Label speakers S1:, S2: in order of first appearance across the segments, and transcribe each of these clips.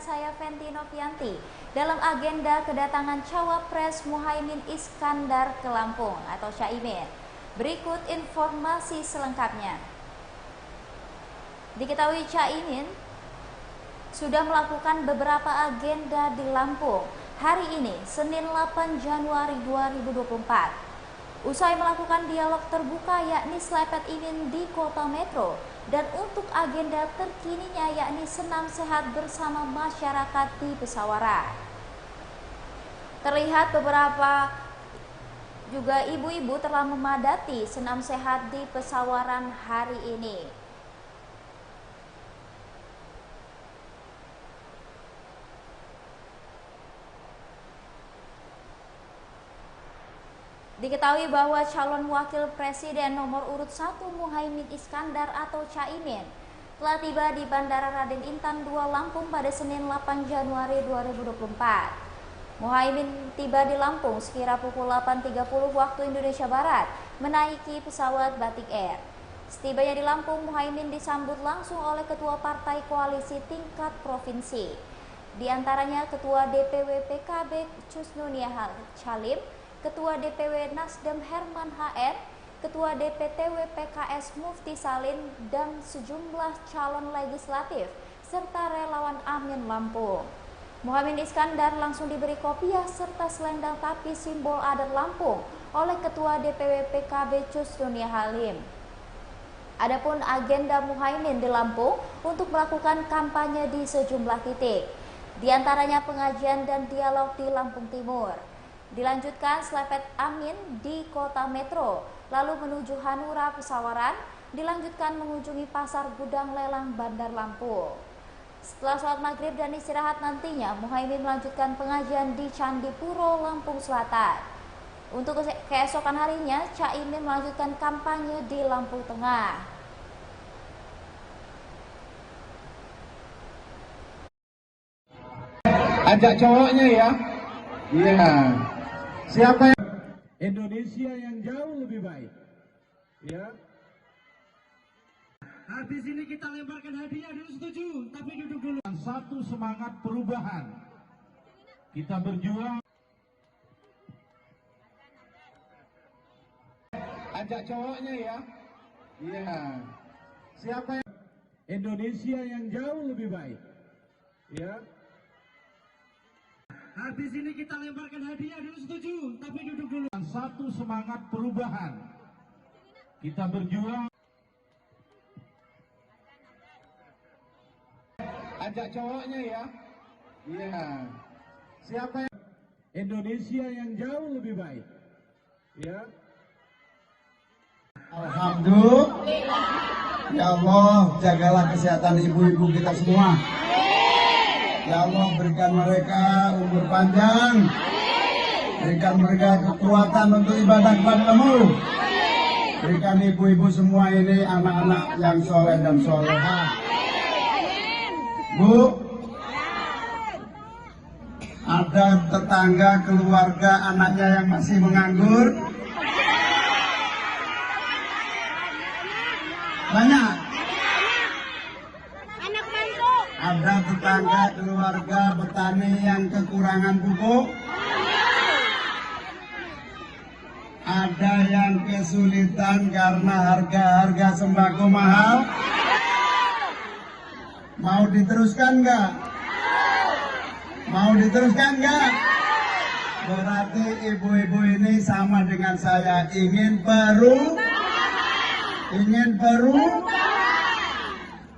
S1: Saya Fenty Novianti dalam agenda kedatangan Cawapres Muhaimin Iskandar ke Lampung atau Caimin. Berikut informasi selengkapnya. Diketahui Caimin sudah melakukan beberapa agenda di Lampung hari ini, Senin 8 Januari 2024. Usai melakukan dialog terbuka yakni Slepet Imin di Kota Metro, dan untuk agenda terkininya yakni senam sehat bersama masyarakat di Pesawaran. Terlihat beberapa juga ibu-ibu telah memadati senam sehat di Pesawaran hari ini. Diketahui bahwa calon wakil presiden nomor urut 1 Muhaimin Iskandar atau Caimin telah tiba di Bandara Raden Intan II Lampung pada Senin 8 Januari 2024. Muhaimin tiba di Lampung sekira pukul 8.30 waktu Indonesia Barat menaiki pesawat Batik Air. Setibanya di Lampung, Muhaimin disambut langsung oleh ketua partai koalisi tingkat provinsi. Di antaranya Ketua DPW PKB Cusnunia Halim, Ketua DPW Nasdem Herman HR, Ketua DPTW PKS Mufti Salim, dan sejumlah calon legislatif serta relawan Amin Lampung. Muhaimin Iskandar langsung diberi kopiah serta selendang tapi simbol adat Lampung oleh Ketua DPW PKB Cusnunia Halim. Adapun agenda Muhaimin di Lampung untuk melakukan kampanye di sejumlah titik, di antaranya pengajian dan dialog di Lampung Timur. Dilanjutkan Slepet Amin di Kota Metro, lalu menuju Hanura Pesawaran, dilanjutkan mengunjungi Pasar Gudang Lelang Bandar Lampung. Setelah sholat maghrib dan istirahat nantinya, Muhaimin melanjutkan pengajian di Candi Puro, Lampung Selatan. Untuk keesokan harinya, Caimin melanjutkan kampanye di Lampung Tengah.
S2: Ajak cowoknya ya. Iya. Siapa yang Indonesia yang jauh lebih baik? Ya. Habis ini kita lemparkan hadiah dulu, setuju? Tapi duduk dulu. Satu semangat perubahan. Kita berjuang. Ajak cowoknya ya. Iya. Siapa yang Indonesia yang jauh lebih baik? Ya. Habis ini kita lemparkan hadiah dulu, setuju? Tapi duduk dulu. Satu semangat perubahan. Kita berjuang. Ajak cowoknya ya. Iya. Siapa yang Indonesia yang jauh lebih baik? Ya.
S3: Alhamdulillah. Ya Allah, jagalah kesehatan ibu-ibu kita semua. Ya Allah, berikan mereka umur panjang, berikan mereka kekuatan untuk ibadah kepada-Mu. Berikan ibu-ibu semua ini anak-anak yang soleh dan soleha. Bu, ada tetangga, keluarga, anaknya yang masih menganggur? Banyak. Ada tetangga, keluarga, petani yang kekurangan pupuk? Ada yang kesulitan karena harga-harga sembako mahal? Mau diteruskan nggak? Mau diteruskan nggak? Berarti ibu-ibu ini sama dengan saya, ingin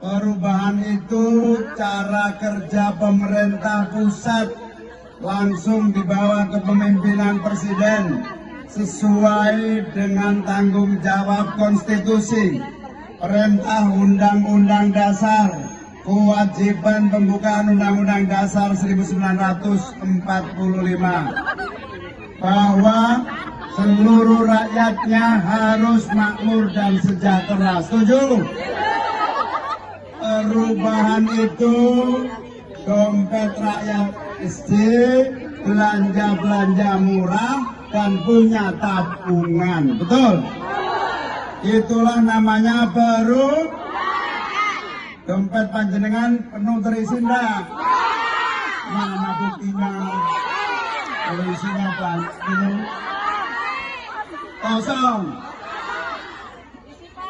S3: perubahan itu cara kerja pemerintah pusat langsung dibawa ke pemimpinan presiden sesuai dengan tanggung jawab konstitusi, perintah undang-undang dasar, kewajiban pembukaan undang-undang dasar 1945 bahwa seluruh rakyatnya harus makmur dan sejahtera. Setuju? Perubahan itu dompet rakyat kecil, belanja murah, dan punya tabungan. Betul? Itulah namanya dompet panjenengan penuh terisi enggak? Mana buktinya? Polisinya Pak, ini kosong.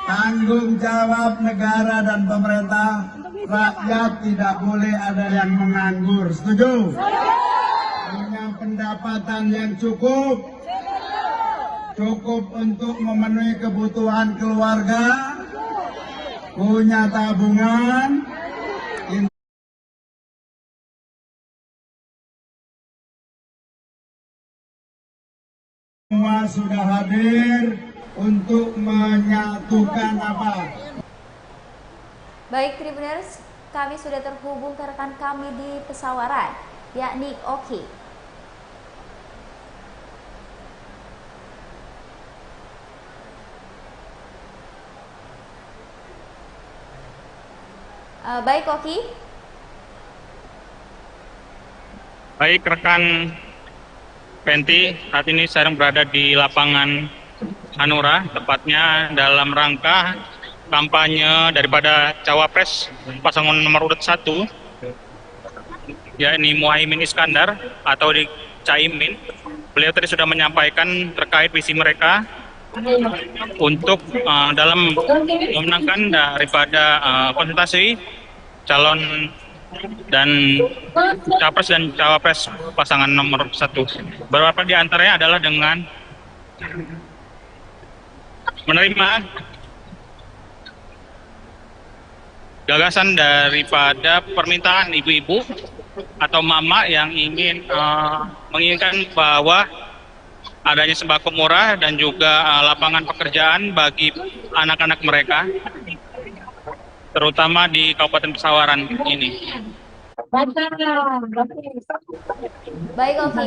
S3: Tanggung jawab negara dan pemerintah, rakyat tidak boleh ada yang menganggur. Setuju? Punya pendapatan yang cukup untuk memenuhi kebutuhan keluarga, punya tabungan, semua sudah hadir untuk menyatukan apa?
S1: Baik Tribuners, kami sudah terhubung ke rekan kami di Pesawaran, yakni Oki. Baik Oki.
S4: Baik rekan Penti, saat ini saya berada di lapangan Hanura, tepatnya dalam rangka kampanye daripada Cawapres pasangan nomor urut 1, yakni Muhaimin Iskandar atau di Caimin. Beliau tadi sudah menyampaikan terkait visi mereka untuk dalam memenangkan daripada konsultasi calon dan capres dan cawapres pasangan nomor 1. Beberapa di antaranya adalah dengan menerima gagasan daripada permintaan ibu-ibu atau mama yang ingin menginginkan bahwa adanya sembako murah dan juga lapangan pekerjaan bagi anak-anak mereka, terutama di Kabupaten Pesawaran ini.
S1: Baik Oki,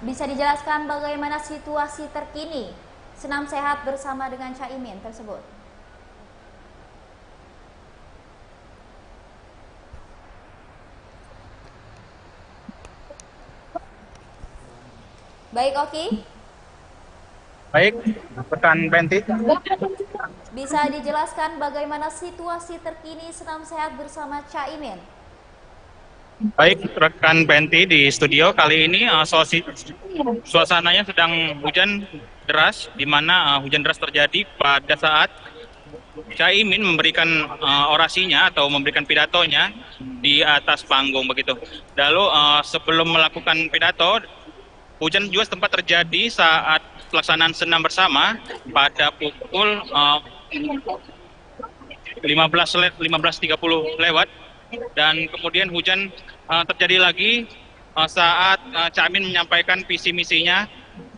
S1: bisa dijelaskan bagaimana situasi terkini senam sehat bersama dengan Caimin tersebut? Baik Oki.
S4: Baik, rekan Penti.
S1: Bisa dijelaskan bagaimana situasi terkini senam sehat bersama Caimin?
S4: Baik, rekan Penti di studio kali ini suasananya sedang hujan deras, di mana hujan deras terjadi pada saat Caimin memberikan orasinya atau memberikan pidatonya di atas panggung begitu. Lalu sebelum melakukan pidato, hujan juga sempat terjadi saat pelaksanaan senam bersama pada pukul 15.30 lewat, dan kemudian hujan terjadi lagi saat Caimin menyampaikan visi misinya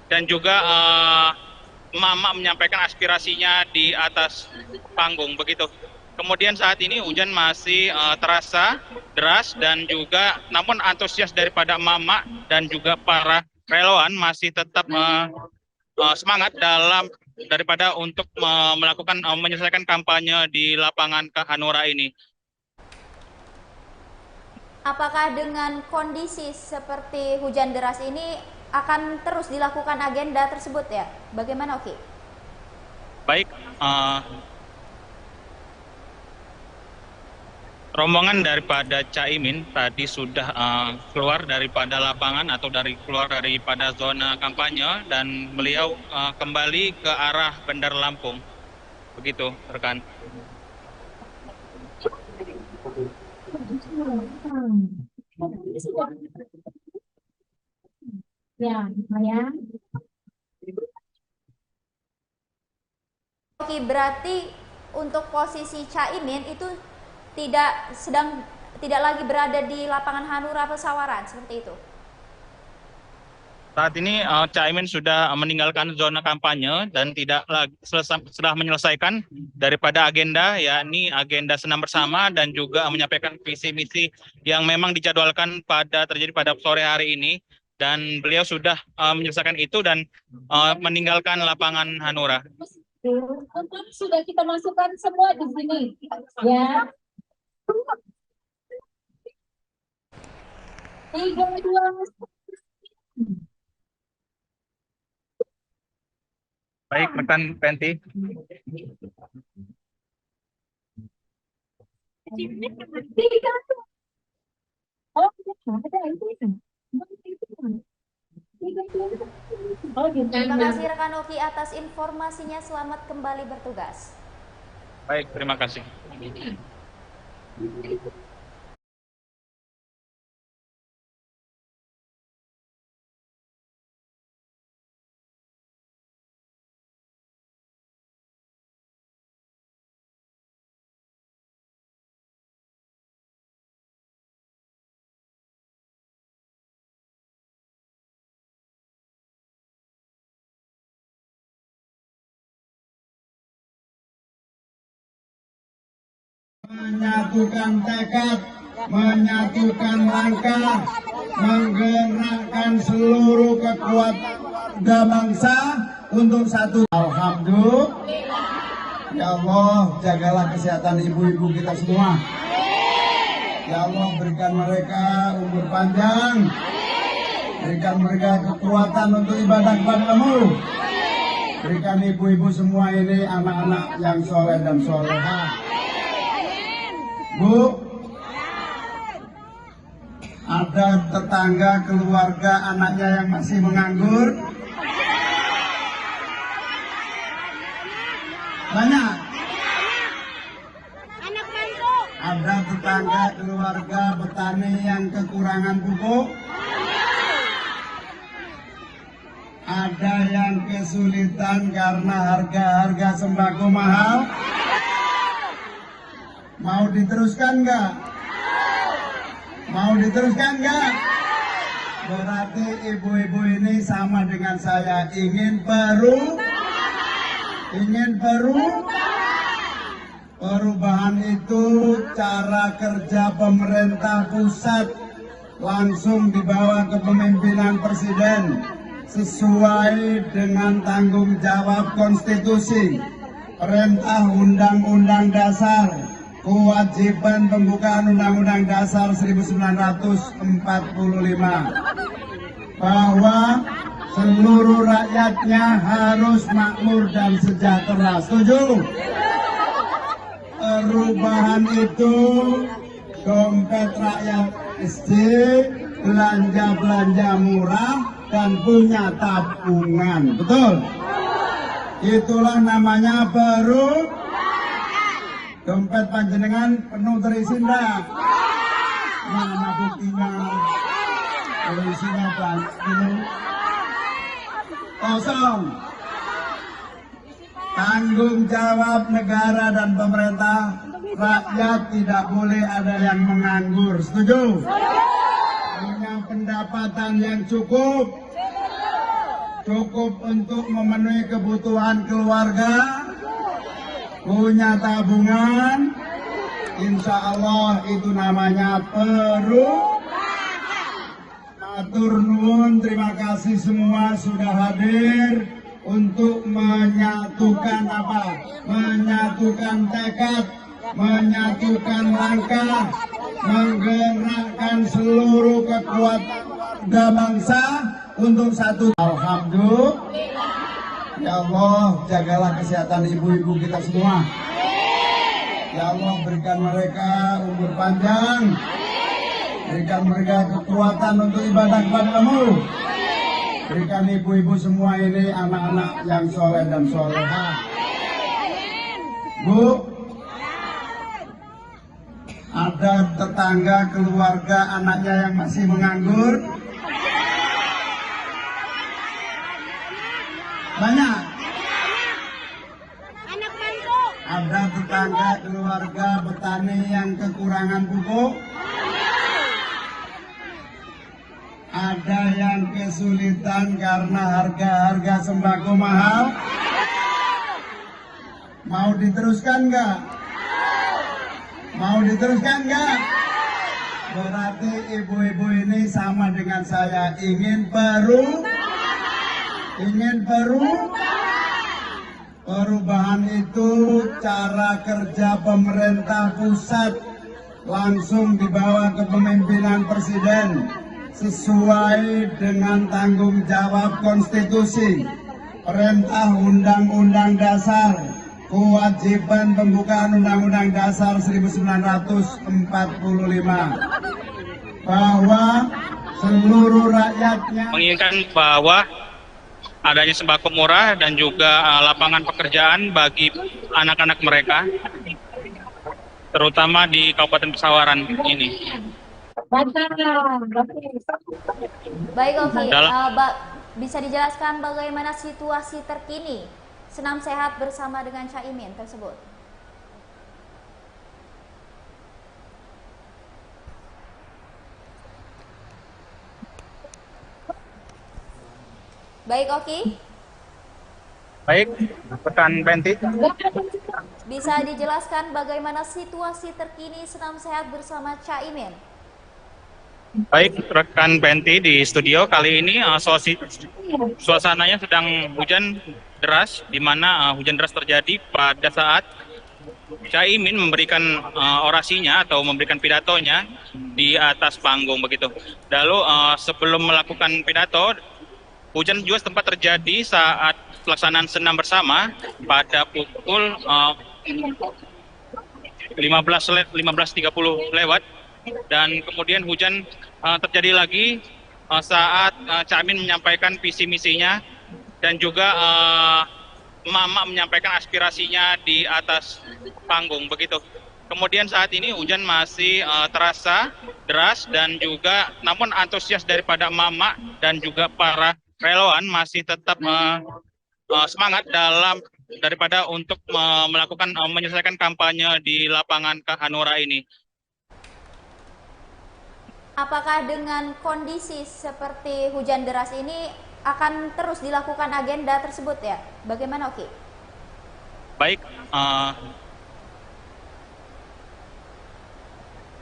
S4: dan juga Mama menyampaikan aspirasinya di atas panggung begitu. Kemudian saat ini hujan masih terasa deras dan juga namun antusias daripada Mama dan juga para relawan masih tetap semangat daripada untuk melakukan menyelesaikan kampanye di lapangan Hanura ini.
S1: Apakah dengan kondisi seperti hujan deras ini akan terus dilakukan agenda tersebut ya? Bagaimana Oki?
S4: Baik, rombongan daripada Caimin tadi sudah keluar daripada lapangan atau keluar daripada zona kampanye dan beliau kembali ke arah Bandar Lampung. Begitu, rekan.
S1: Ya, Oke, berarti untuk posisi Caimin itu tidak lagi berada di lapangan Hanura Pesawaran seperti itu.
S4: Saat ini Caimin sudah meninggalkan zona kampanye dan tidak lagi sudah menyelesaikan daripada agenda, yakni agenda senam bersama dan juga menyampaikan visi misi yang memang dijadwalkan terjadi pada sore hari ini, dan beliau sudah menyelesaikan itu dan meninggalkan lapangan Hanura.
S5: Sudah kita masukkan semua di sini, ya. 3, 2.
S4: Baik, rekan Penti.
S5: Oh, ada itu. Oh, gitu.
S1: Terima kasih rekan Oki atas informasinya. Selamat kembali bertugas.
S4: Baik, terima kasih.
S3: Menyatukan tekad, menyatukan langkah, menggerakkan seluruh kekuatan bangsa untuk satu. Alhamdulillah. Ya Allah, jagalah kesehatan ibu-ibu kita semua. Ya Allah, berikan mereka umur panjang, berikan mereka kekuatan untuk ibadah kepadamu. Berikan ibu-ibu semua ini anak-anak yang soleh dan solehah. Bu, ada tetangga, keluarga, anaknya yang masih menganggur? Banyak? Ada tetangga, keluarga, petani yang kekurangan pupuk? Ada yang kesulitan karena harga sembako mahal? Mau diteruskan nggak? Mau diteruskan nggak? Berarti ibu-ibu ini sama dengan saya, ingin perubahan itu cara kerja pemerintah pusat langsung dibawa ke kepemimpinan presiden sesuai dengan tanggung jawab konstitusi, perintah undang-undang dasar, kewajiban pembukaan Undang-Undang Dasar 1945 bahwa seluruh rakyatnya harus makmur dan sejahtera. Setuju? Perubahan itu dompet rakyat SD, belanja murah dan punya tabungan. Betul? Itulah namanya dompet panjenengan penuh terisi enggak? Mana buktinya? Kalau isinya penuh kosong. Tanggung jawab negara dan pemerintah, rakyat tidak boleh ada yang menganggur. Setuju? Punya pendapatan yang cukup untuk memenuhi kebutuhan keluarga, punya tabungan, insya Allah itu namanya Matur nuwun, terima kasih semua sudah hadir untuk menyatukan menyatukan tekad, menyatukan langkah, menggerakkan seluruh kekuatan bangsa untuk satu. Alhamdulillah. Ya Allah, jagalah kesehatan ibu-ibu kita semua. Ya Allah, berikan mereka umur panjang, berikan mereka kekuatan untuk ibadah kepadamu. Berikan ibu-ibu semua ini anak-anak yang soleh dan solehah. Bu, ada tetangga, keluarga, anaknya yang masih menganggur? Banyak? Ada tetangga, keluarga, petani yang kekurangan pupuk? Ada yang kesulitan karena harga sembako mahal? Mau diteruskan nggak? Mau diteruskan nggak? Berarti ibu-ibu ini sama dengan saya, ingin perubahan itu cara kerja pemerintah pusat langsung dibawa ke kepemimpinan presiden sesuai dengan tanggung jawab konstitusi, perintah Undang-Undang Dasar, kewajiban pembukaan Undang-Undang Dasar 1945 bahwa seluruh rakyatnya
S4: menginginkan bahwa adanya sembako murah dan juga lapangan pekerjaan bagi anak-anak mereka, terutama di Kabupaten Pesawaran ini.
S1: Baik, oke. Bisa dijelaskan bagaimana situasi terkini senam sehat bersama dengan Caimin tersebut? Baik, Oki.
S4: Baik, rekan Benti.
S1: Bisa dijelaskan bagaimana situasi terkini senam sehat bersama Caimin?
S4: Baik, rekan Benti di studio kali ini suasananya sedang hujan deras, di mana hujan deras terjadi pada saat Caimin memberikan orasinya atau memberikan pidatonya di atas panggung begitu. Lalu sebelum melakukan pidato, hujan juga sempat terjadi saat pelaksanaan senam bersama pada pukul 15.30 lewat. Dan kemudian hujan terjadi lagi saat Caimin menyampaikan visi misinya dan juga emak-emak menyampaikan aspirasinya di atas panggung begitu. Kemudian saat ini hujan masih terasa deras dan juga namun antusias daripada emak-emak dan juga para relawan masih tetap semangat daripada untuk melakukan menyelesaikan kampanye di lapangan Hanura ini.
S1: Apakah dengan kondisi seperti hujan deras ini akan terus dilakukan agenda tersebut ya? Bagaimana, Oki?
S4: Baik,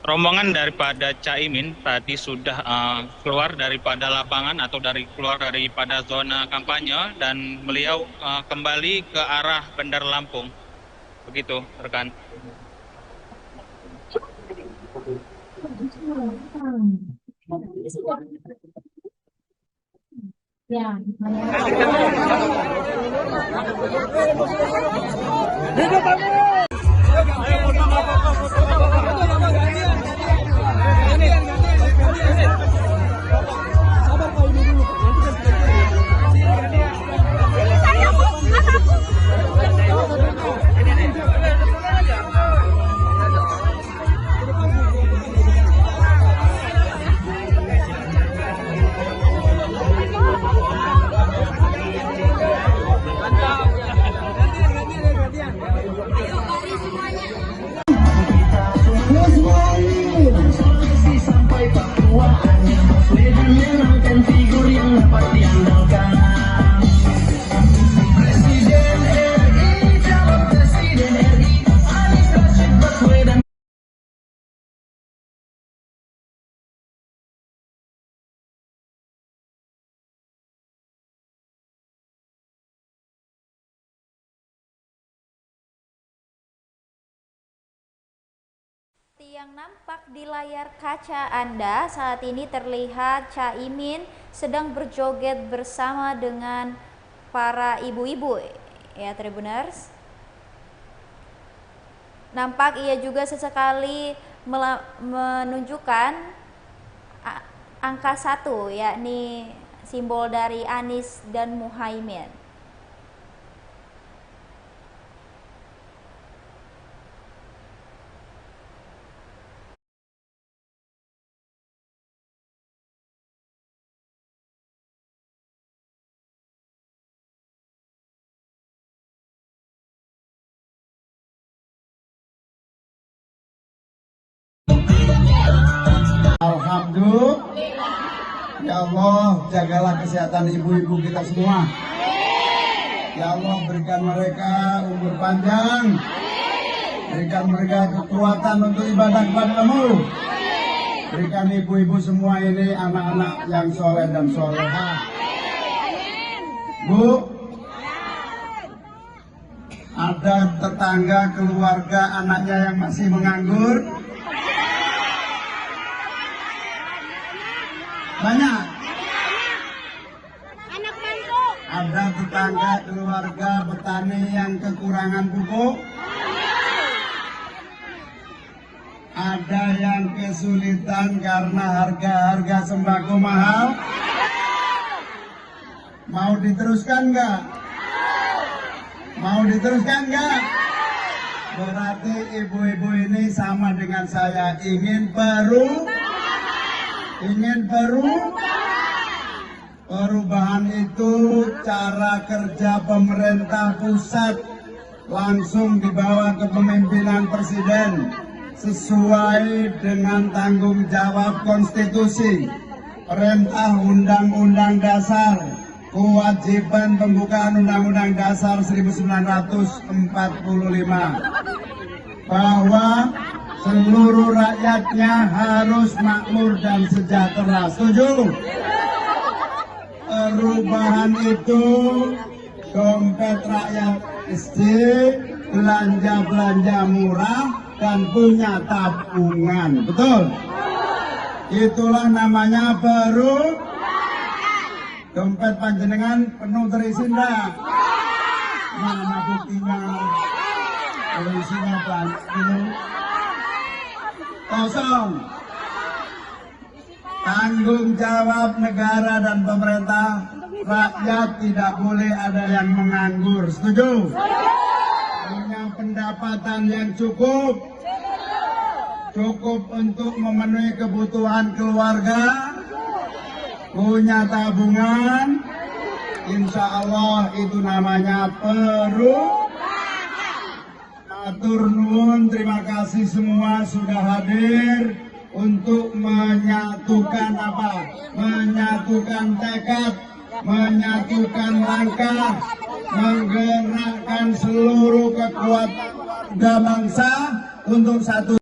S4: rombongan daripada Caimin tadi sudah keluar daripada lapangan atau keluar daripada zona kampanye dan beliau kembali ke arah Bandar Lampung. Begitu, rekan.
S5: Ya.
S1: Yang nampak di layar kaca Anda saat ini terlihat Caimin sedang berjoget bersama dengan para ibu-ibu ya Tribuners. Nampak ia juga sesekali menunjukkan angka 1 yakni simbol dari Anies dan Muhaimin.
S3: Alhamdulillah. Ya Allah, jagalah kesehatan ibu-ibu kita semua. Ya Allah, berikan mereka umur panjang. Berikan mereka kekuatan untuk ibadah kepada-Mu. Berikan ibu-ibu semua ini anak-anak yang soleh dan soleha. Bu, ada tetangga, keluarga, anaknya yang masih menganggur? Banyak.
S6: Anak mantu.
S3: Ada tetangga, keluarga, petani yang kekurangan pupuk? Ada yang kesulitan karena harga sembako mahal? Mau diteruskan nggak? Mau diteruskan nggak? Berarti ibu-ibu ini sama dengan saya, ingin perubahan itu cara kerja pemerintah pusat langsung dibawa ke kepemimpinan presiden sesuai dengan tanggung jawab konstitusi, perintah undang-undang dasar, kewajiban pembukaan undang-undang dasar 1945 bahwa seluruh rakyatnya harus makmur dan sejahtera. Setuju? Perubahan itu dompet rakyat kecil, belanja murah, dan punya tabungan. Betul? Itulah namanya dompet panjenengan penuh terisi enggak? Mana buktinya? Kalau isinya penuh kosong. Tanggung jawab negara dan pemerintah, rakyat tidak boleh ada yang menganggur. Setuju? Punya pendapatan yang cukup untuk memenuhi kebutuhan keluarga, punya tabungan, insya Allah itu namanya Matur nuwun, terima kasih semua sudah hadir untuk menyatukan menyatukan tekad, menyatukan langkah, menggerakkan seluruh kekuatan bangsa untuk satu.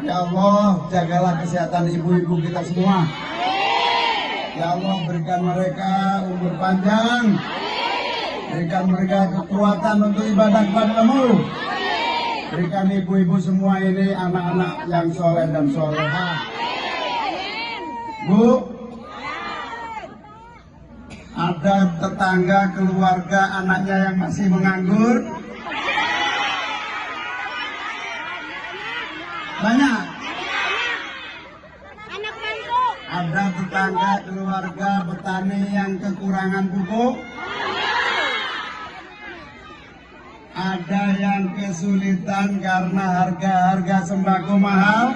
S3: Ya Allah, jagalah kesehatan ibu-ibu kita semua. Ya Allah, berikan mereka umur panjang, berikan mereka kekuatan untuk ibadah kepada-Mu. Berikan ibu-ibu semua ini anak-anak yang soleh dan soleha. Bu, ada tetangga, keluarga, anaknya yang masih menganggur? Banyak. Ada tetangga, keluarga, petani yang kekurangan pupuk? Ada yang kesulitan karena harga sembako mahal?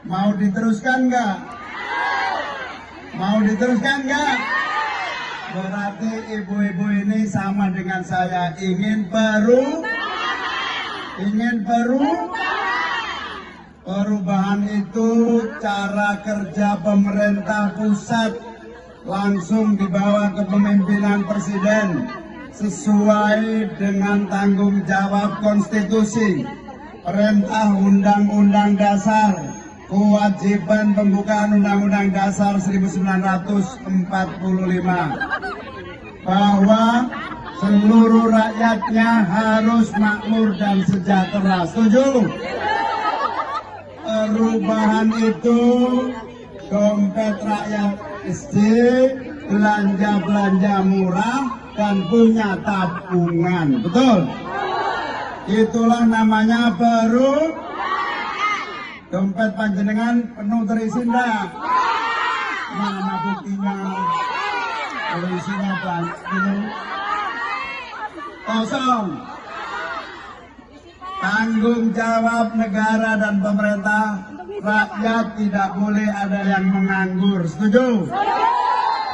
S3: Mau diteruskan nggak? Mau diteruskan nggak? Berarti ibu-ibu ini sama dengan saya, ingin Perubahan itu cara kerja pemerintah pusat langsung dibawa ke kepemimpinan Presiden sesuai dengan tanggung jawab konstitusi, perintah Undang-Undang Dasar, kewajiban pembukaan Undang-Undang Dasar 1945 bahwa seluruh rakyatnya harus makmur dan sejahtera. Setuju? Perubahan itu dompet rakyat kecil, belanja murah, dan punya tabungan. Betul? Itulah namanya dompet panjenengan penuh terisi enggak? Mana buktinya? Kalau isinya penuh kosong. Tanggung jawab negara dan pemerintah, rakyat tidak boleh ada yang menganggur. Setuju?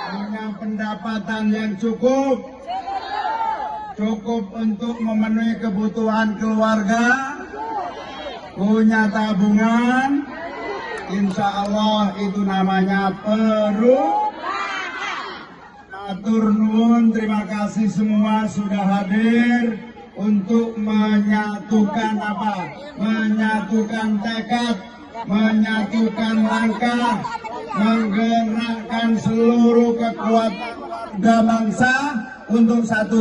S3: Punya pendapatan yang cukup untuk memenuhi kebutuhan keluarga, punya tabungan, insya Allah itu namanya Matur nuwun, terima kasih semua sudah hadir untuk menyatukan menyatukan tekad, menyatukan langkah, menggerakkan seluruh kekuatan warga bangsa untuk satu.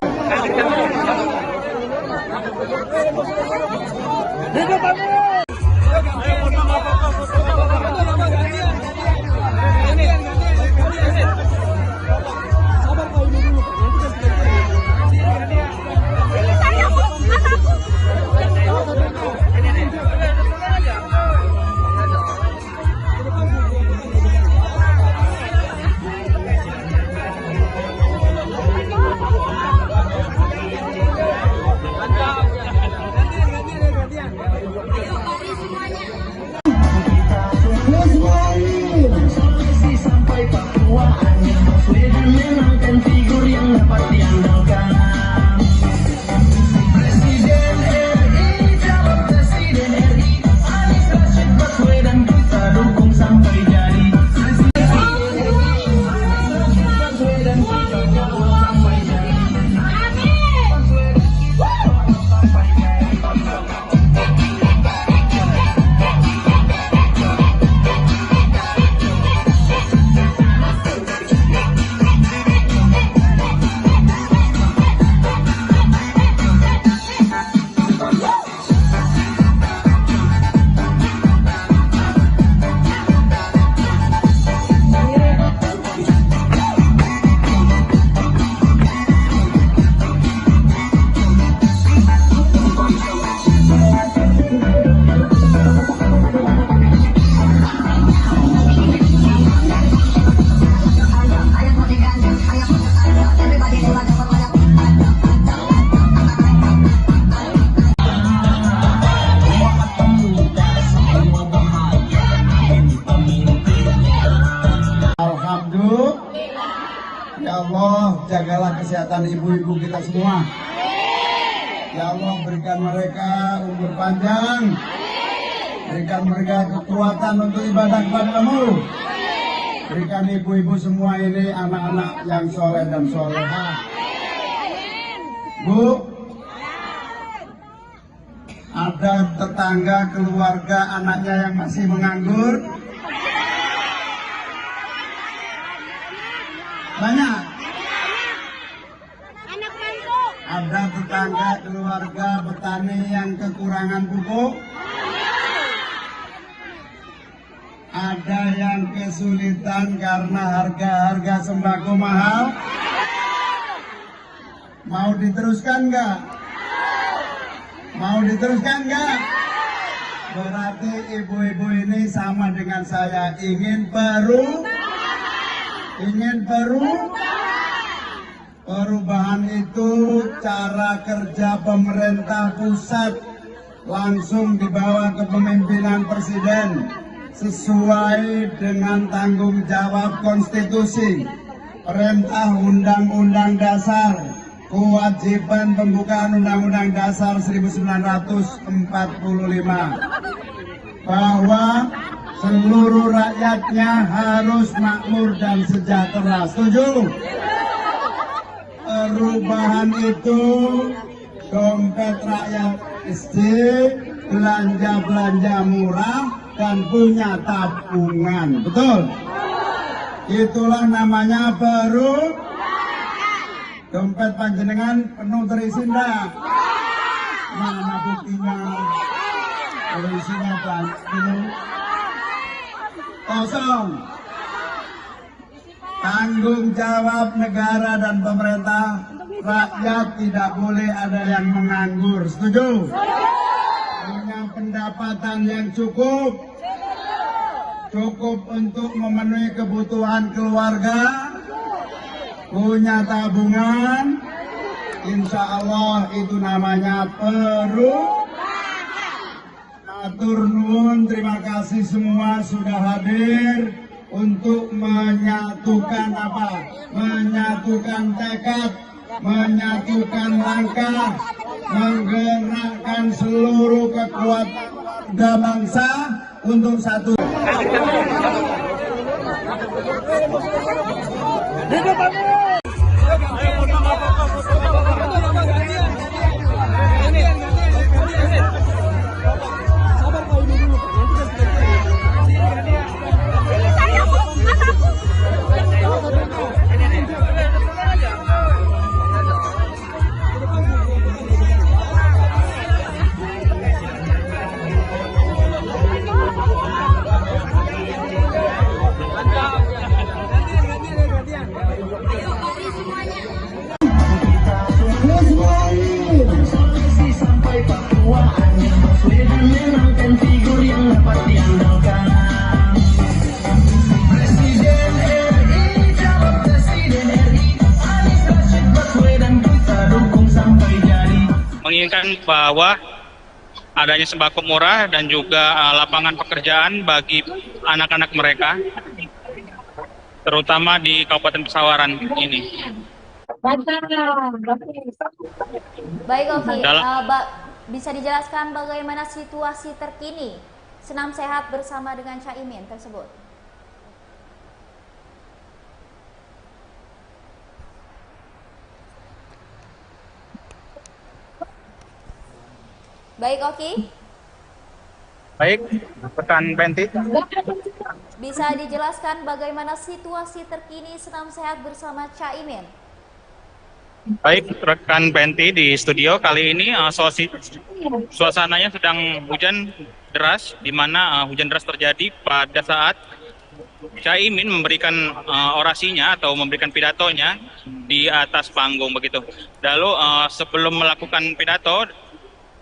S3: Ya Allah, jagalah kesehatan ibu-ibu kita semua. Ya Allah, berikan mereka umur panjang, berikan mereka kekuatan untuk ibadah kepada-Mu. Berikan ibu-ibu semua ini anak-anak yang soleh dan solehah. Bu, ada tetangga, keluarga, anaknya yang masih menganggur? Banyak. Ada tetangga, keluarga, petani yang kekurangan pupuk? Ada yang kesulitan karena harga sembako mahal? Mau diteruskan nggak? Mau diteruskan nggak? Berarti ibu-ibu ini sama dengan saya, ingin perubahan itu cara kerja pemerintah pusat langsung dibawa ke kepemimpinan Presiden sesuai dengan tanggung jawab konstitusi, perintah Undang-Undang Dasar, kewajiban pembukaan Undang-Undang Dasar 1945 bahwa seluruh rakyatnya harus makmur dan sejahtera. Setuju? Perubahan itu dompet rakyat kecil, belanja murah, dan punya tabungan. Betul? Itulah namanya dompet panjenengan penuh terisi enggak? Mana buktinya? Kalau isinya penuh kosong. Tanggung jawab negara dan pemerintah, rakyat tidak boleh ada yang menganggur. Setuju? Punya pendapatan yang cukup untuk memenuhi kebutuhan keluarga, punya tabungan, insya Allah itu namanya Matur nuwun, terima kasih semua sudah hadir untuk menyatukan menyatukan tekad, menyatukan langkah, menggerakkan seluruh kekuatan bangsa untuk satu.
S4: Menginginkan bahwa adanya sembako murah dan juga lapangan pekerjaan bagi anak-anak mereka, terutama di Kabupaten Pesawaran ini.
S1: Baik, Oki. Bisa dijelaskan bagaimana situasi terkini senam sehat bersama dengan Caimin tersebut? Baik, Oki.
S4: Baik, rekan Penti.
S1: Bisa dijelaskan bagaimana situasi terkini senam sehat bersama Caimin?
S4: Baik, rekan Penti di studio kali ini suasananya sedang hujan deras, di mana hujan deras terjadi pada saat Caimin memberikan orasinya atau memberikan pidatonya di atas panggung begitu. Lalu sebelum melakukan pidato,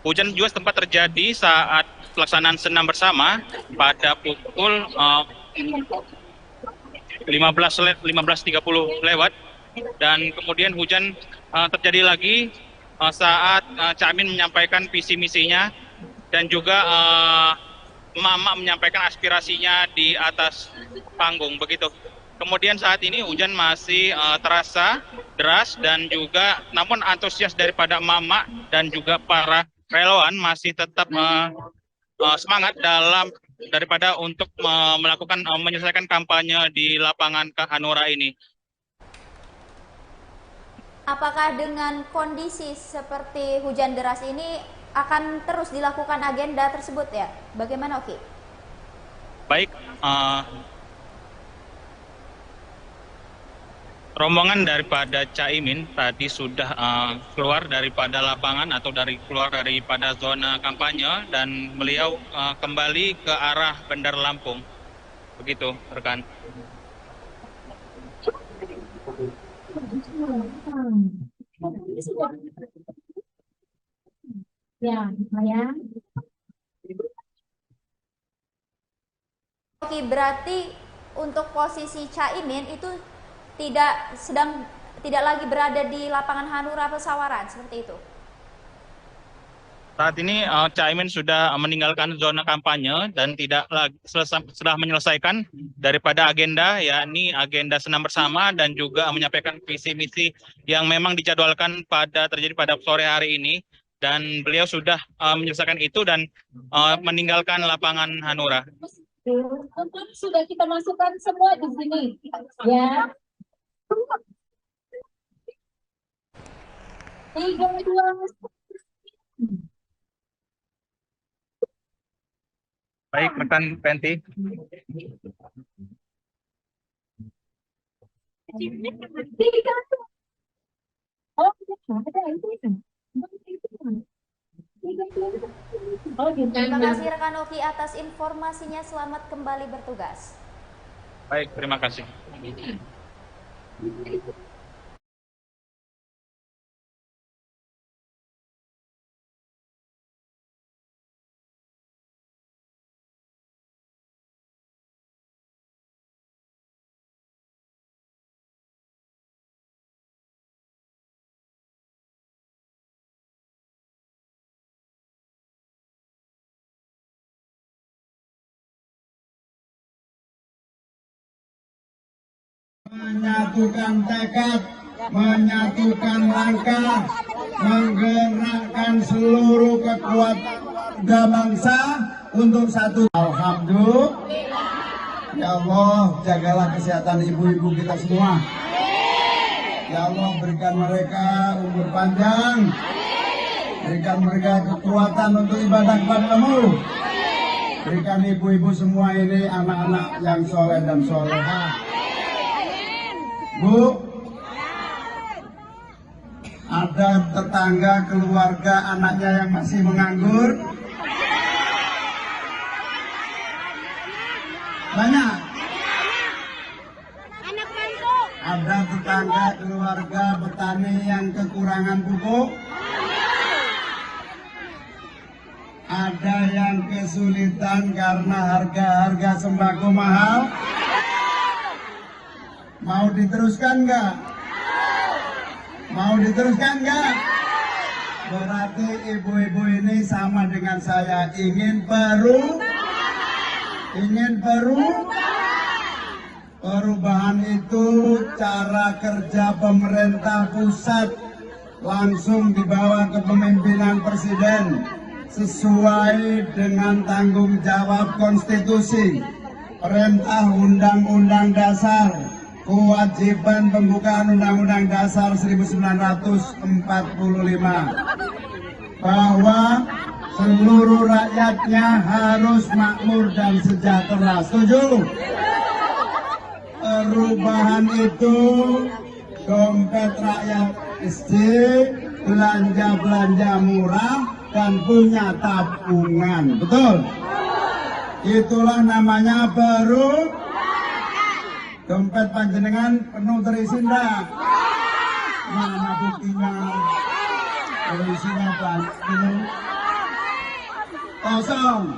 S4: hujan juga sempat terjadi saat pelaksanaan senam bersama pada pukul 15.30 lewat, dan kemudian hujan terjadi lagi saat Caimin menyampaikan visi misinya dan juga emak-emak menyampaikan aspirasinya di atas panggung begitu. Kemudian saat ini hujan masih terasa deras dan juga namun antusias daripada emak-emak dan juga para relawan masih tetap semangat daripada untuk melakukan menyelesaikan kampanye di lapangan Hanura ini.
S1: Apakah dengan kondisi seperti hujan deras ini akan terus dilakukan agenda tersebut ya? Bagaimana, Oki?
S4: Baik, rombongan daripada Caimin tadi sudah keluar daripada lapangan atau keluar daripada zona kampanye dan beliau kembali ke arah Bandar Lampung. Begitu, rekan.
S5: Ya, Maya.
S1: Oke, berarti untuk posisi Caimin itu tidak lagi berada di lapangan Hanura Pesawaran seperti itu.
S4: Saat ini Caimin sudah meninggalkan zona kampanye dan tidak lagi sudah menyelesaikan daripada agenda, yakni agenda senam bersama dan juga menyampaikan visi misi yang memang dijadwalkan terjadi pada sore hari ini. dan beliau sudah menyelesaikan itu dan meninggalkan lapangan Hanura.
S5: Sudah kita masukkan semua di sini, ya. 3, 2,
S4: Baik, rekan Penti.
S1: Terima kasih rekan Oki atas informasinya. Selamat kembali bertugas.
S4: Baik, terima kasih.
S3: Menyatukan tekad, menyatukan langkah, menggerakkan seluruh kekuatan bangsa untuk satu. Alhamdulillah. Ya Allah, jagalah kesehatan ibu-ibu kita semua. Ya Allah, berikan mereka umur panjang, berikan mereka kekuatan untuk ibadah kepadamu. Berikan ibu-ibu semua ini anak-anak yang soleh dan solehah. Bu, ada tetangga, keluarga, anaknya yang masih menganggur? Banyak. Ada tetangga, keluarga, petani yang kekurangan pupuk? Ada yang kesulitan karena harga-harga sembako mahal? Mau diteruskan nggak? Mau diteruskan nggak? Berarti ibu-ibu ini sama dengan saya, ingin perubahan itu cara kerja pemerintah pusat langsung dibawa ke kepemimpinan presiden sesuai dengan tanggung jawab konstitusi, perintah undang-undang dasar, kewajiban pembukaan Undang-Undang Dasar 1945 bahwa seluruh rakyatnya harus makmur dan sejahtera. Setuju? Perubahan itu dompet rakyat kecil, belanja-belanja murah dan punya tabungan. Betul? Itulah namanya dompet panjenengan penuh terisi enggak? Mana buktinya? Terisinya penuh kosong.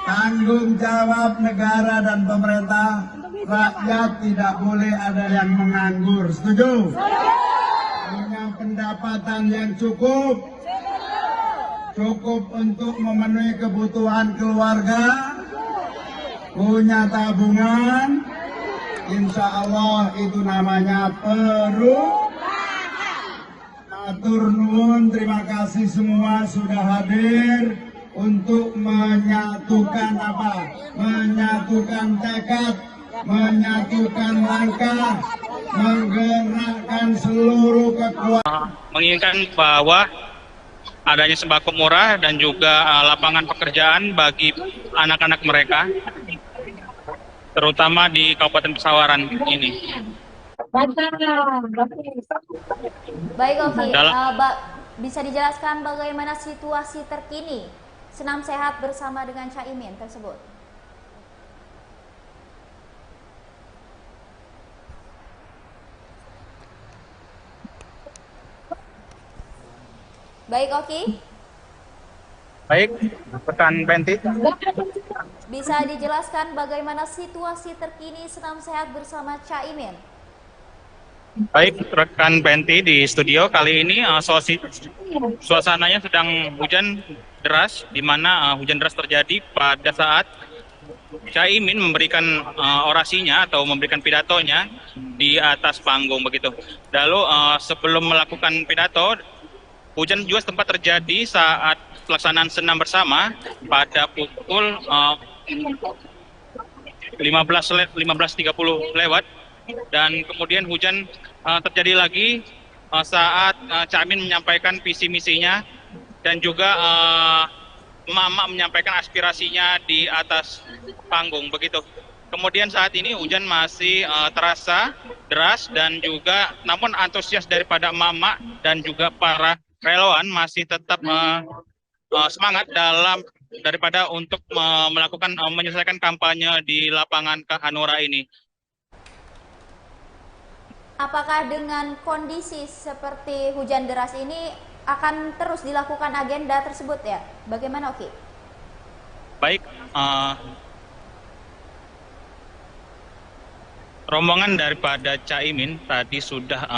S3: Tanggung jawab negara dan pemerintah, rakyat tidak boleh ada yang menganggur. Setuju? Punya pendapatan yang cukup untuk memenuhi kebutuhan keluarga, punya tabungan, insya Allah itu namanya Matur nuwun, terima kasih semua sudah hadir untuk menyatukan menyatukan tekad, menyatukan langkah, menggerakkan seluruh kekuatan.
S4: Menginginkan bahwa adanya sembako murah dan juga lapangan pekerjaan bagi anak-anak mereka, terutama di Kabupaten Pesawaran ini.
S1: Baik, Oki. Bisa dijelaskan bagaimana situasi terkini senam sehat bersama dengan Caimin tersebut? Baik, Oki.
S4: Baik, rekan Penti.
S1: Bisa dijelaskan bagaimana situasi terkini senam sehat bersama Caimin?
S4: Baik, rekan Penti di studio kali ini suasananya sedang hujan deras, di mana hujan deras terjadi pada saat Caimin memberikan orasinya atau memberikan pidatonya di atas panggung begitu. Lalu sebelum melakukan pidato, hujan juga sempat terjadi saat pelaksanaan senam bersama pada pukul 15.30 lewat, dan kemudian hujan terjadi lagi saat Cak Imin menyampaikan visi misinya dan juga emak-emak menyampaikan aspirasinya di atas panggung begitu. Kemudian saat ini hujan masih terasa deras dan juga namun antusias daripada emak-emak dan juga para relawan masih tetap semangat daripada untuk melakukan menyelesaikan kampanye di lapangan Hanura ini.
S1: Apakah dengan kondisi seperti hujan deras ini akan terus dilakukan agenda tersebut ya? Bagaimana Oki?
S4: Baik, rombongan daripada Cak Imin tadi sudah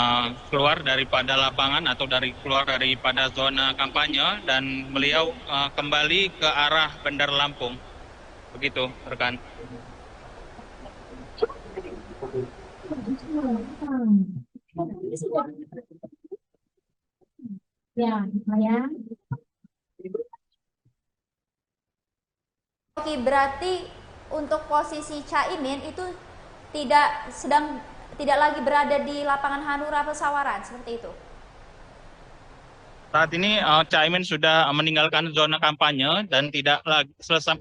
S4: keluar daripada lapangan atau keluar daripada zona kampanye dan beliau kembali ke arah Bandar Lampung. Begitu, rekan.
S5: Ya, lumayan.
S1: Oke, berarti untuk posisi Cak Imin itu tidak lagi berada di lapangan Hanura Pesawaran seperti itu.
S4: Saat ini Cak Imin sudah meninggalkan zona kampanye dan tidak lagi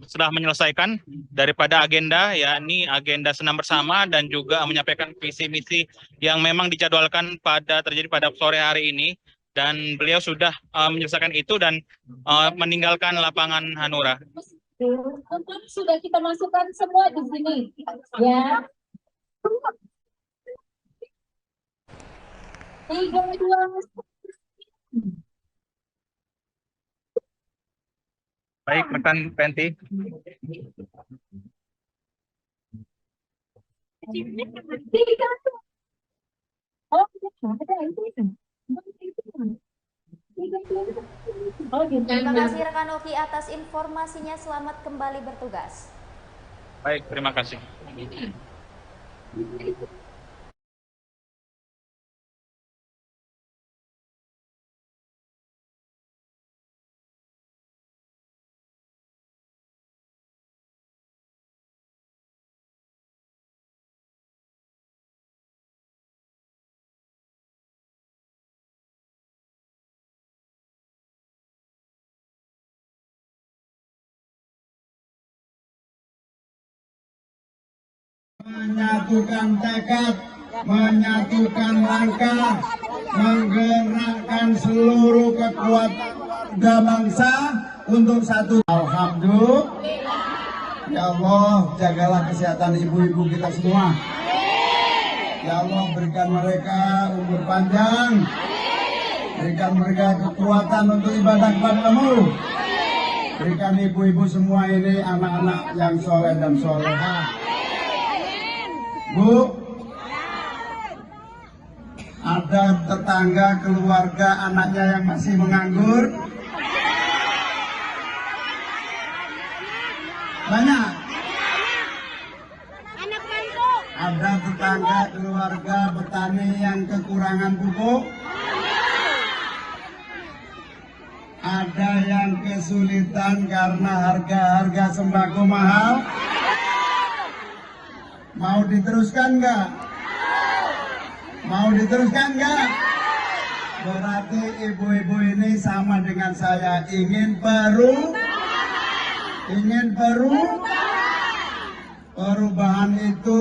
S4: sudah menyelesaikan daripada agenda, yakni agenda senam bersama dan juga menyampaikan visi misi yang memang dijadwalkan terjadi pada sore hari ini, dan beliau sudah menyelesaikan itu dan meninggalkan lapangan Hanura.
S5: Sudah kita masukkan semua di sini, ya. 3, 2,
S4: Baik, rekan Penti.
S1: Terima kasih rekan Oki atas informasinya. Selamat kembali bertugas.
S4: Baik, terima kasih.
S3: Menyatukan tekad, menyatukan langkah, menggerakkan seluruh kekuatan bangsa untuk satu. Alhamdulillah. Ya Allah, jagalah kesehatan ibu-ibu kita semua. Ya Allah, berikan mereka umur panjang, berikan mereka kekuatan untuk ibadah kepada-Mu. Berikan ibu-ibu semua ini anak-anak yang soleh dan solehah. Bu, ada tetangga, keluarga, anaknya yang masih menganggur? Banyak? Ada tetangga, keluarga, petani yang kekurangan pupuk? Ada yang kesulitan karena harga sembako mahal? Mau diteruskan nggak? Mau diteruskan nggak? Berarti ibu-ibu ini sama dengan saya, ingin perubahan itu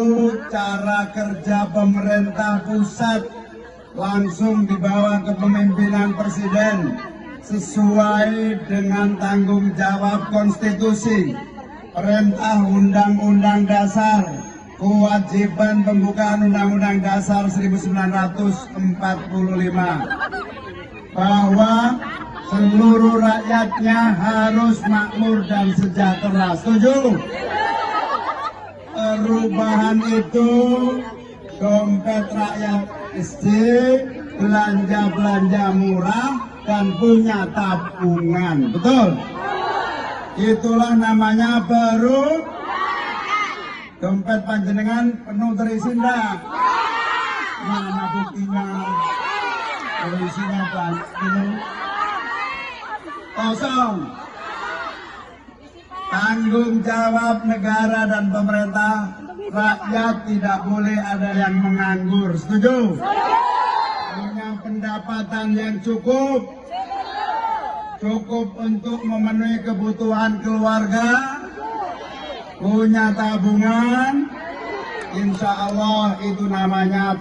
S3: cara kerja pemerintah pusat langsung dibawa ke kepemimpinan presiden sesuai dengan tanggung jawab konstitusi, perintah undang-undang dasar, kewajiban pembukaan Undang-Undang Dasar 1945 bahwa seluruh rakyatnya harus makmur dan sejahtera. Setuju? Perubahan itu dompet rakyat kecil, belanja murah dan punya tabungan. Betul? Itulah namanya dompet panjenengan penuh terisi enggak? Mana buktinya? Terisinya penuh. kosong. Tanggung jawab negara dan pemerintah, rakyat tidak boleh ada yang menganggur. Setuju? Punya pendapatan yang cukup untuk memenuhi kebutuhan keluarga, punya tabungan, insya Allah itu namanya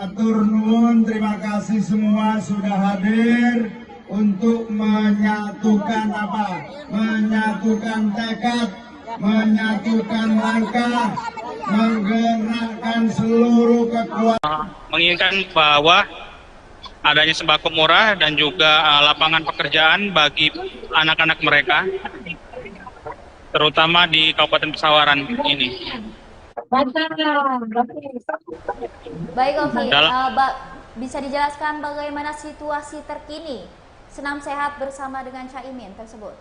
S3: Matur nuwun, terima kasih semua sudah hadir untuk menyatukan menyatukan tekad, menyatukan langkah, menggerakkan seluruh kekuatan.
S4: Menginginkan bahwa adanya sembako murah dan juga lapangan pekerjaan bagi anak-anak mereka, terutama di Kabupaten Pesawaran ini.
S1: Baik, Oki. Bisa dijelaskan bagaimana situasi terkini senam sehat bersama dengan Caimin tersebut?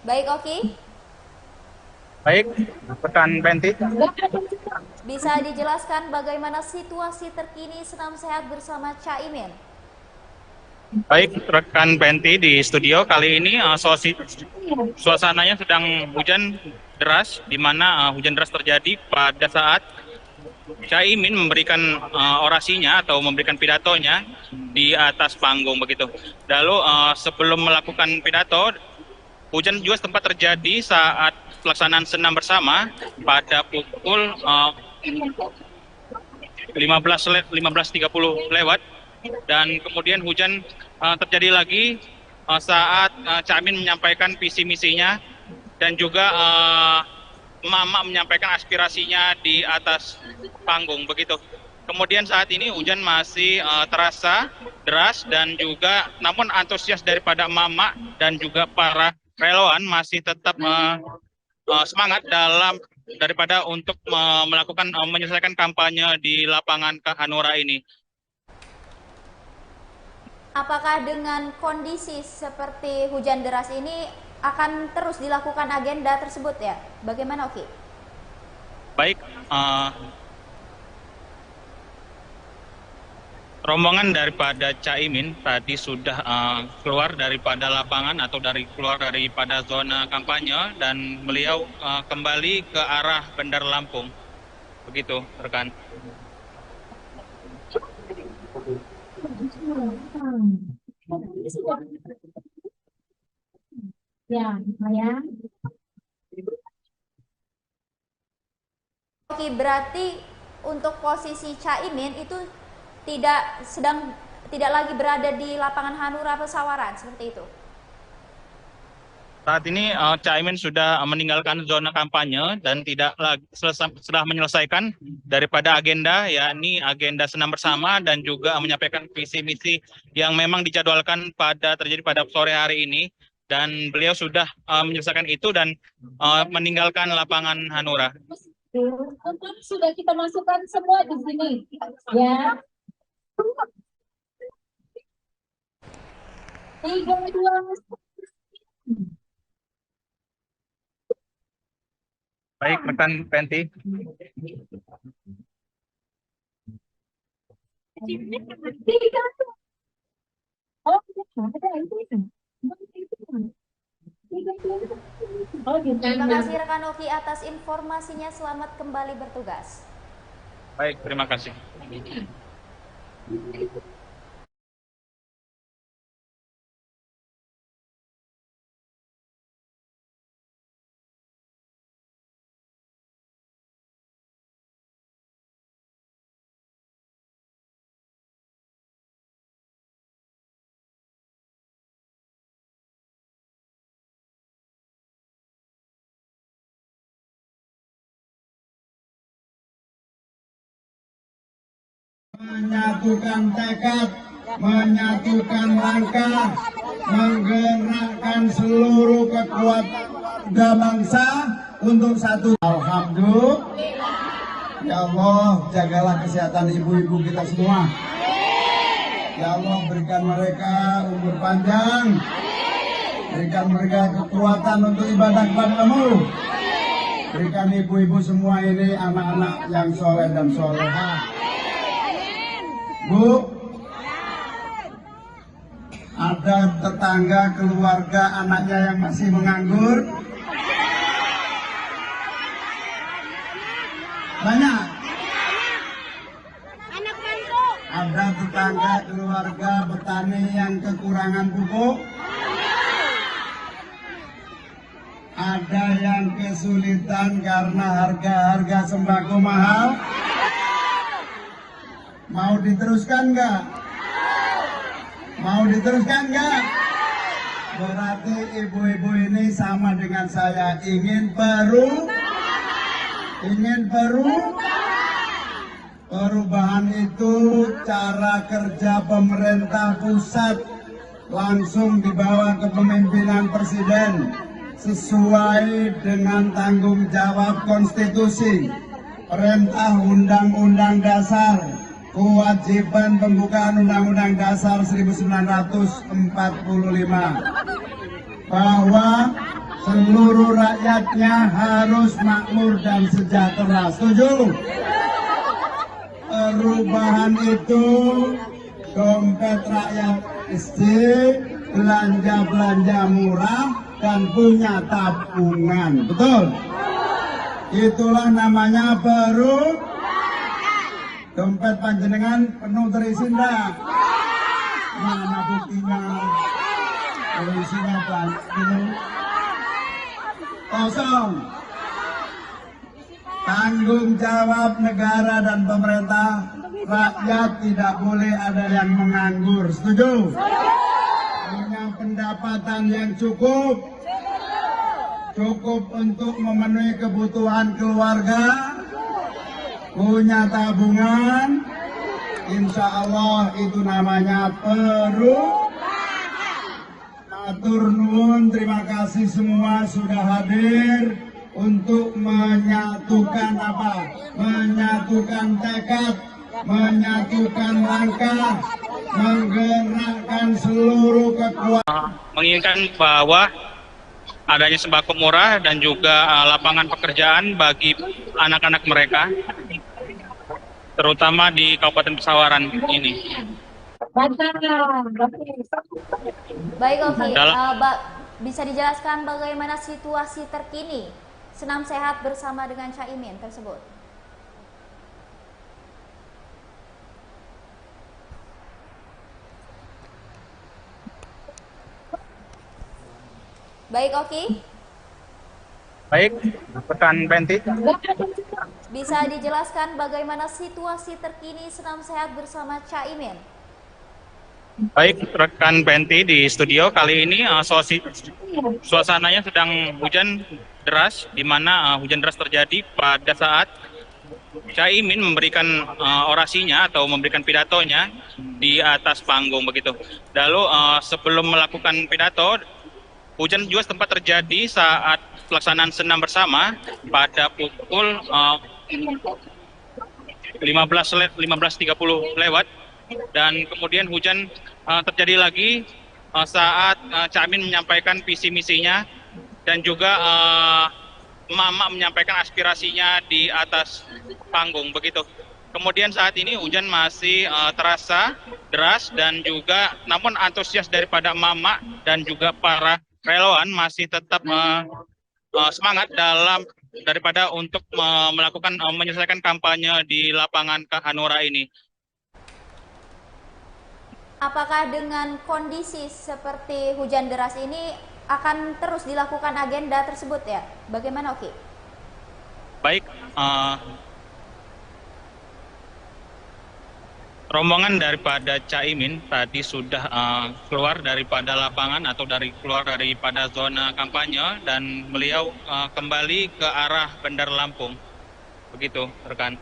S1: Baik, Oki.
S4: Baik, rekan Penti.
S1: Bisa dijelaskan bagaimana situasi terkini senam sehat bersama Caimin?
S4: Baik, rekan Penti di studio kali ini suasananya sedang hujan deras, di mana hujan deras terjadi pada saat Caimin memberikan orasinya atau memberikan pidatonya di atas panggung begitu. Lalu sebelum melakukan pidato, hujan juga sempat terjadi saat pelaksanaan senam bersama pada pukul 15.30 lewat, dan kemudian hujan terjadi lagi saat Caimin menyampaikan visi misinya dan juga emak-emak menyampaikan aspirasinya di atas panggung begitu. Kemudian saat ini hujan masih terasa deras dan juga namun antusias daripada emak-emak dan juga para relawan masih tetap semangat daripada untuk melakukan menyelesaikan kampanye di lapangan Hanura ini.
S1: Apakah dengan kondisi seperti hujan deras ini akan terus dilakukan agenda tersebut ya? Bagaimana, Oki?
S4: Baik, rombongan daripada Caimin tadi sudah keluar daripada lapangan atau keluar daripada zona kampanye, dan beliau kembali ke arah Bandar Lampung. Begitu, rekan.
S5: Ya, Maya.
S1: Oke, berarti untuk posisi Caimin itu tidak lagi berada di lapangan Hanura Pesawaran, seperti itu.
S4: Saat ini Caimin sudah meninggalkan zona kampanye dan setelah menyelesaikan daripada agenda, yakni agenda senam bersama dan juga menyampaikan visi misi yang memang dijadwalkan terjadi pada sore hari ini, dan beliau sudah menyelesaikan itu dan meninggalkan lapangan Hanura.
S5: Sudah kita masukkan semua di sini, ya. 3, 2,
S4: Baik, rekan Penti.
S1: Terima kasih rekan Oki atas informasinya. Selamat kembali bertugas.
S4: Baik, terima kasih.
S3: Menyatukan tekad, menyatukan langkah, menggerakkan seluruh kekuatan bangsa untuk satu. Alhamdulillah. Ya Allah, jagalah kesehatan ibu-ibu kita semua. Ya Allah, berikan mereka umur panjang, berikan mereka kekuatan untuk ibadah kepadamu. Berikan ibu-ibu semua ini anak-anak yang soleh dan soleha. Bu, ada tetangga, keluarga, anaknya yang masih menganggur? Banyak. Ada tetangga, keluarga, petani yang kekurangan pupuk? Ada yang kesulitan karena harga sembako mahal? Mau diteruskan nggak? Mau diteruskan nggak? Berarti ibu-ibu ini sama dengan saya, ingin perubahan itu cara kerja pemerintah pusat langsung dibawa ke kepemimpinan presiden sesuai dengan tanggung jawab konstitusi, perintah undang-undang dasar, kewajiban pembukaan undang-undang dasar 1945 bahwa seluruh rakyatnya harus makmur dan sejahtera. Setuju? Perubahan itu dompet rakyat kecil, belanja murah, dan punya tabungan. Betul? Itulah namanya dompet panjenengan penuh terisi enggak? Mana buktinya? Isinya penuh kosong. Tanggung jawab negara dan pemerintah, rakyat tidak boleh ada yang menganggur. Setuju? Punya pendapatan yang cukup untuk memenuhi kebutuhan keluarga, punya tabungan, insya Allah itu namanya Matur nuwun, terima kasih semua sudah hadir untuk menyatukan menyatukan tekad, menyatukan langkah, menggerakkan seluruh kekuatan.
S4: Menginginkan bahwa adanya sembako murah dan juga lapangan pekerjaan bagi anak-anak mereka, terutama di Kabupaten Pesawaran ini.
S1: Baik, oke. Bisa dijelaskan bagaimana situasi terkini senam sehat bersama dengan Caimin tersebut? Baik, oke.
S4: Baik, rekan Benti.
S1: Bisa dijelaskan bagaimana situasi terkini senam sehat bersama Caimin?
S4: Baik, rekan Benti di studio kali ini suasananya sedang hujan deras, di mana hujan deras terjadi pada saat Caimin memberikan orasinya atau memberikan pidatonya di atas panggung begitu. Lalu sebelum melakukan pidato, hujan juga sempat terjadi saat pelaksanaan senam bersama pada pukul 15.30 lewat, dan kemudian hujan terjadi lagi saat Caimin menyampaikan visi misinya dan juga emak-emak menyampaikan aspirasinya di atas panggung begitu. Kemudian saat ini hujan masih terasa deras dan juga namun antusias daripada emak-emak dan juga para relawan masih tetap semangat daripada untuk melakukan menyelesaikan kampanye di lapangan Hanura ini.
S1: Apakah dengan kondisi seperti hujan deras ini akan terus dilakukan agenda tersebut ya? Bagaimana, Oki?
S4: Baik, rombongan daripada Caimin tadi sudah keluar daripada lapangan atau keluar daripada zona kampanye dan beliau kembali ke arah Bandar Lampung. Begitu, rekan.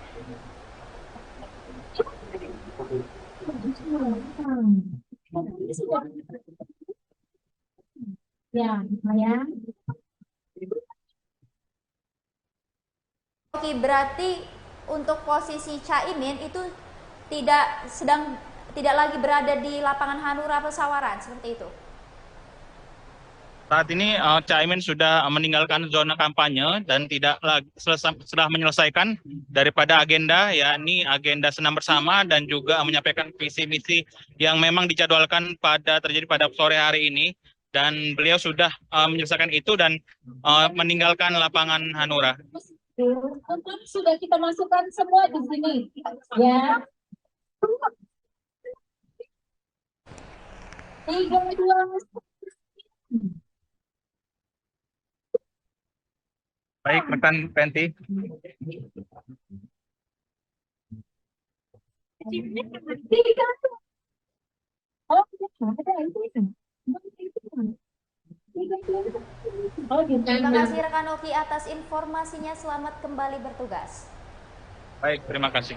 S5: Ya, lumayan.
S1: Oke, berarti untuk posisi Caimin itu tidak lagi berada di lapangan Hanura Pesawaran, seperti itu?
S4: Saat ini Caimin sudah meninggalkan zona kampanye dan tidak lagi setelah menyelesaikan daripada agenda, yakni agenda senam bersama dan juga menyampaikan visi misi yang memang dijadwalkan terjadi pada sore hari ini, dan beliau sudah menyelesaikan itu dan meninggalkan lapangan Hanura.
S5: Sudah kita masukkan semua di sini, ya. 3, 2,
S4: Baik, rekan Penti.
S1: Terima kasih rekan Oki atas informasinya. Selamat kembali bertugas.
S4: Baik, terima kasih.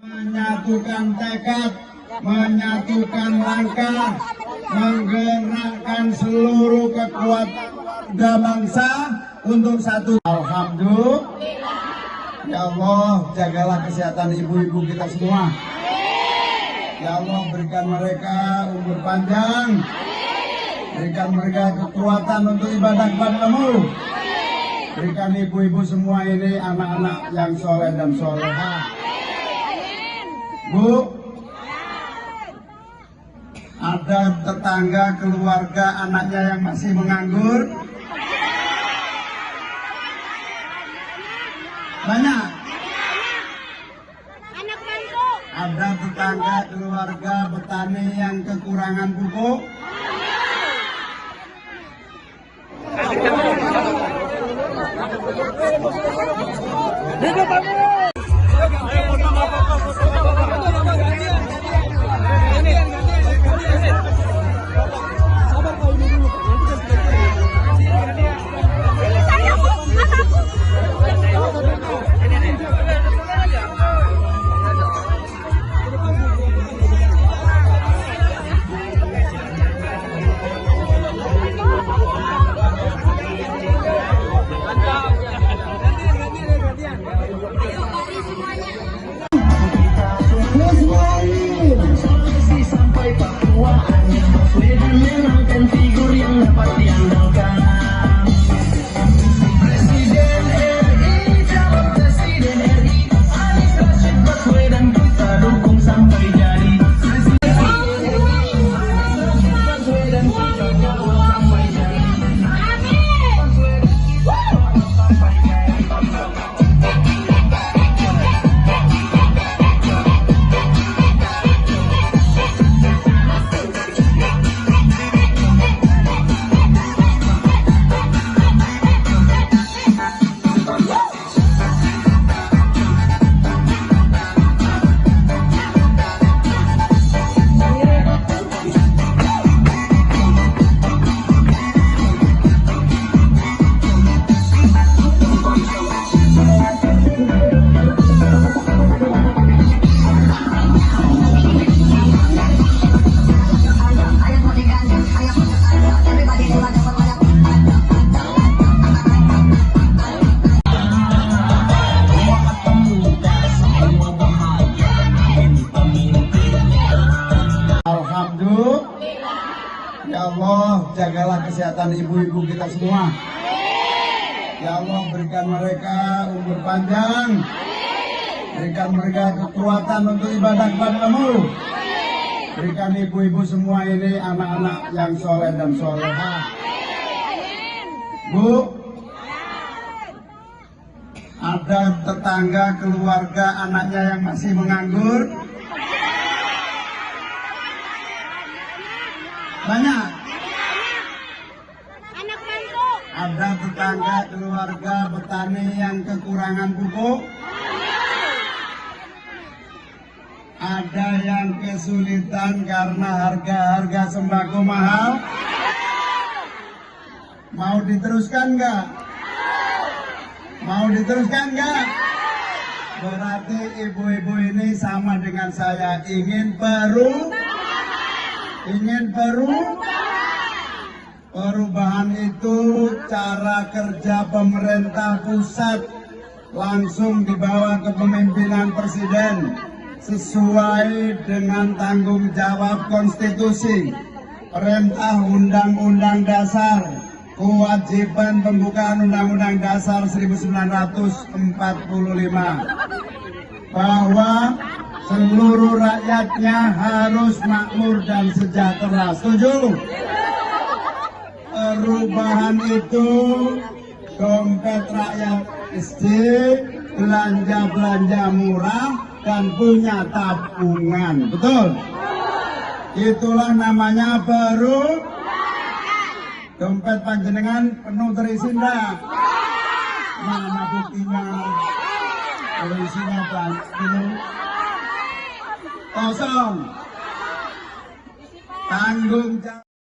S3: Menyatukan tekad, menyatukan langkah, menggerakkan seluruh kekuatan bangsa untuk satu. Alhamdulillah. Ya Allah, jagalah kesehatan ibu-ibu kita semua. Ya Allah, berikan mereka umur panjang, berikan mereka kekuatan untuk ibadah kepadamu. Berikan ibu-ibu semua ini anak-anak yang soleh dan solehah. Bu, ada tetangga, keluarga, anaknya yang masih menganggur? Banyak? Ada tetangga, keluarga, petani yang kekurangan pupuk? Ya Allah, jagalah kesehatan ibu-ibu kita semua. Ya Allah, berikan mereka umur panjang, berikan mereka kekuatan untuk ibadah kepadamu. Berikan ibu-ibu semua ini anak-anak yang soleh dan solehah. Bu, ada tetangga, keluarga, anaknya yang masih menganggur? Banyak? Ada tetangga, keluarga, petani yang kekurangan pupuk? Ada yang kesulitan karena harga-harga sembako mahal? Mau diteruskan nggak? Mau diteruskan nggak? Berarti ibu-ibu ini sama dengan saya, ingin perubahan itu cara kerja pemerintah pusat langsung dibawa ke kepemimpinan presiden sesuai dengan tanggung jawab konstitusi, perintah undang-undang dasar, kewajiban pembukaan undang-undang dasar 1945 bahwa seluruh rakyatnya harus makmur dan sejahtera. Setuju? Perubahan itu dompet rakyat kecil, belanja murah, dan punya tabungan. Betul? Itulah namanya dompet panjenengan penuh terisi enggak? Mana buktinya? Kalau isinya penuh kosong. Tanggung jawab.